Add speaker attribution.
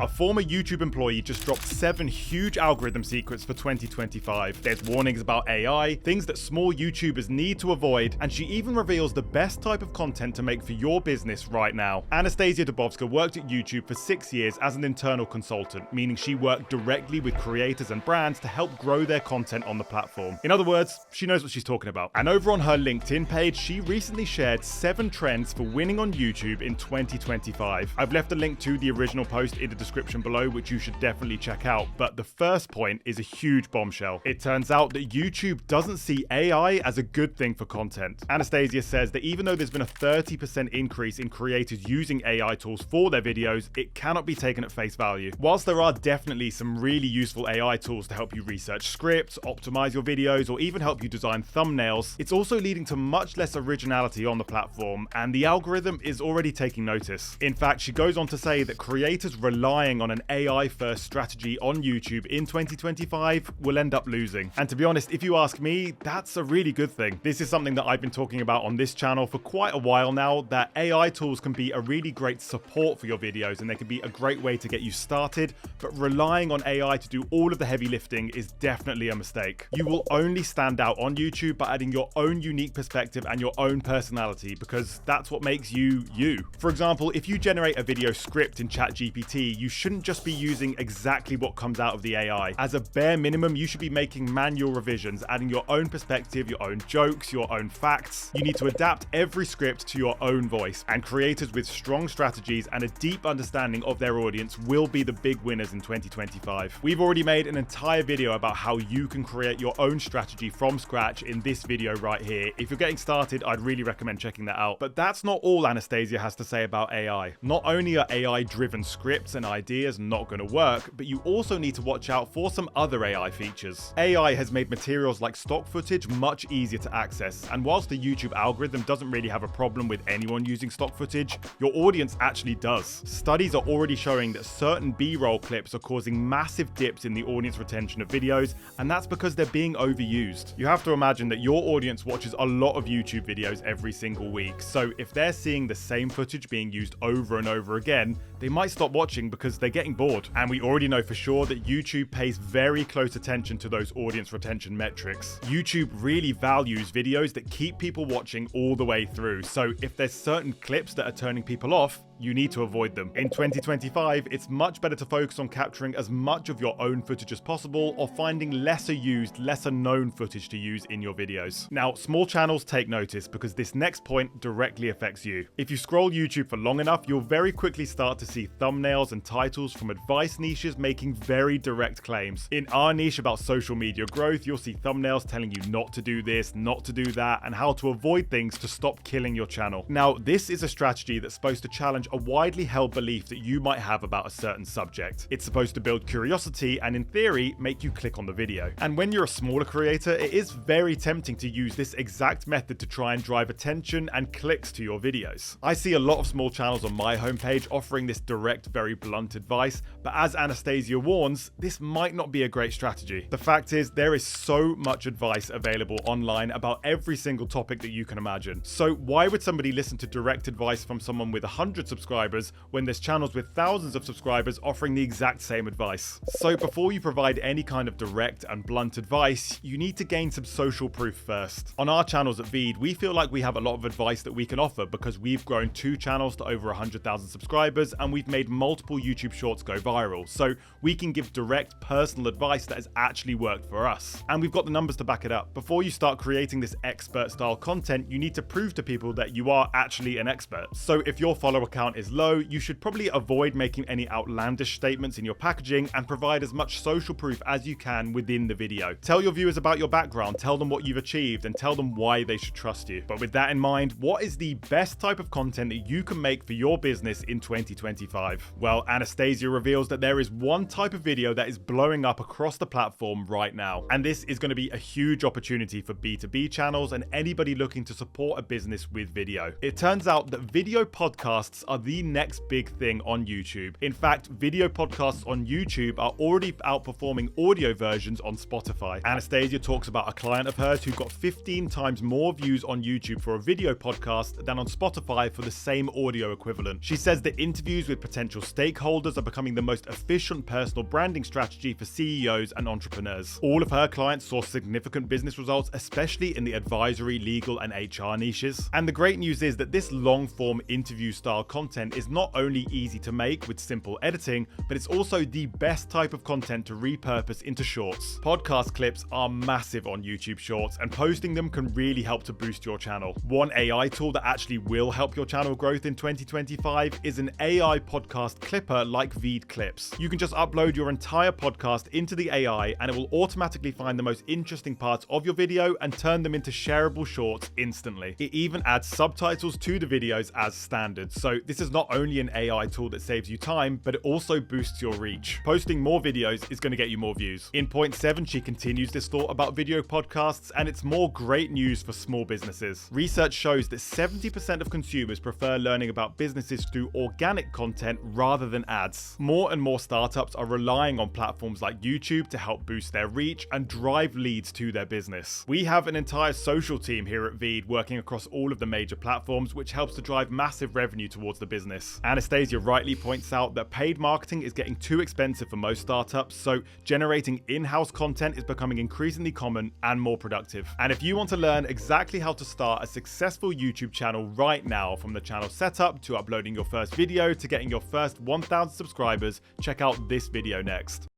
Speaker 1: A former YouTube employee just dropped 7 huge algorithm secrets for 2025. There's warnings about AI, things that small YouTubers need to avoid, and she even reveals the best type of content to make for your business right now. Anastazja Debowska worked at YouTube for 6 years as an internal consultant, meaning she worked directly with creators and brands to help grow their content on the platform. In other words, she knows what she's talking about. And over on her LinkedIn page, she recently shared 7 trends for winning on YouTube in 2025. I've left a link to the original post in the description below, which you should definitely check out. But the first point is a huge bombshell. It turns out that YouTube doesn't see AI as a good thing for content. Anastazja says that even though there's been a 30% increase in creators using AI tools for their videos, it cannot be taken at face value. Whilst there are definitely some really useful AI tools to help you research scripts, optimize your videos, or even help you design thumbnails, it's also leading to much less originality on the platform, and the algorithm is already taking notice. In fact, she goes on to say that creators relying on an AI-first strategy on YouTube in 2025 will end up losing. And to be honest, if you ask me, that's a really good thing. This is something that I've been talking about on this channel for quite a while now, that AI tools can be a really great support for your videos and they can be a great way to get you started, but relying on AI to do all of the heavy lifting is definitely a mistake. You will only stand out on YouTube by adding your own unique perspective and your own personality, because that's what makes you you. For example, if you generate a video script in ChatGPT, you shouldn't just be using exactly what comes out of the AI. As a bare minimum, you should be making manual revisions, adding your own perspective, your own jokes, your own facts. You need to adapt every script to your own voice, and creators with strong strategies and a deep understanding of their audience will be the big winners in 2025. We've already made an entire video about how you can create your own strategy from scratch in this video right here. If you're getting started, I'd really recommend checking that out. But that's not all Anastazja has to say about AI. Not only are AI-driven scripts and ideas not going to work, but you also need to watch out for some other AI features. AI has made materials like stock footage much easier to access, and whilst the YouTube algorithm doesn't really have a problem with anyone using stock footage, your audience actually does. Studies are already showing that certain B-roll clips are causing massive dips in the audience retention of videos, and that's because they're being overused. You have to imagine that your audience watches a lot of YouTube videos every single week, so if they're seeing the same footage being used over and over again, they might stop watching because they're getting bored. And we already know for sure that YouTube pays very close attention to those audience retention metrics. YouTube really values videos that keep people watching all the way through, so if there's certain clips that are turning people off, you need to avoid them. In 2025, it's much better to focus on capturing as much of your own footage as possible, or finding lesser used, lesser known footage to use in your videos. Now, small channels take notice because this next point directly affects you. If you scroll YouTube for long enough, you'll very quickly start to see thumbnails and titles from advice niches making very direct claims. In our niche about social media growth, you'll see thumbnails telling you not to do this, not to do that, and how to avoid things to stop killing your channel. Now, this is a strategy that's supposed to challenge a widely held belief that you might have about a certain subject. It's supposed to build curiosity and, in theory, make you click on the video. And when you're a smaller creator, it is very tempting to use this exact method to try and drive attention and clicks to your videos. I see a lot of small channels on my homepage offering this direct, very blunt advice, but as Anastazja warns, this might not be a great strategy. The fact is, there is so much advice available online about every single topic that you can imagine. So why would somebody listen to direct advice from someone with 100 subscribers when there's channels with thousands of subscribers offering the exact same advice? So before you provide any kind of direct and blunt advice, you need to gain some social proof first. On our channels at VEED, we feel like we have a lot of advice that we can offer because we've grown 2 channels to over 100,000 subscribers, and we've made multiple YouTube shorts go viral. So we can give direct personal advice that has actually worked for us. And we've got the numbers to back it up. Before you start creating this expert style content, you need to prove to people that you are actually an expert. So if your follower count is low, you should probably avoid making any outlandish statements in your packaging and provide as much social proof as you can within the video. Tell your viewers about your background, tell them what you've achieved, and tell them why they should trust you. But with that in mind, what is the best type of content that you can make for your business in 2025? Well, Anastazja reveals that there is one type of video that is blowing up across the platform right now. And this is going to be a huge opportunity for B2B channels and anybody looking to support a business with video. It turns out that video podcasts are are the next big thing on YouTube. In fact, video podcasts on YouTube are already outperforming audio versions on Spotify. Anastazja talks about a client of hers who got 15 times more views on YouTube for a video podcast than on Spotify for the same audio equivalent. She says that interviews with potential stakeholders are becoming the most efficient personal branding strategy for CEOs and entrepreneurs. All of her clients saw significant business results, especially in the advisory, legal, and HR niches. And the great news is that this long-form interview-style content is not only easy to make with simple editing, but it's also the best type of content to repurpose into shorts. Podcast clips are massive on YouTube Shorts, and posting them can really help to boost your channel. One AI tool that actually will help your channel growth in 2025 is an AI podcast clipper like VEED Clips. You can just upload your entire podcast into the AI and it will automatically find the most interesting parts of your video and turn them into shareable shorts instantly. It even adds subtitles to the videos as standard. So this is not only an AI tool that saves you time, but it also boosts your reach. Posting more videos is going to get you more views. In point 7, she continues this thought about video podcasts, and it's more great news for small businesses. Research shows that 70% of consumers prefer learning about businesses through organic content rather than ads. More and more startups are relying on platforms like YouTube to help boost their reach and drive leads to their business. We have an entire social team here at VEED working across all of the major platforms, which helps to drive massive revenue towards the business. Anastazja rightly points out that paid marketing is getting too expensive for most startups, so generating in-house content is becoming increasingly common and more productive. And if you want to learn exactly how to start a successful YouTube channel right now, from the channel setup to uploading your first video to getting your first 1,000 subscribers, check out this video next.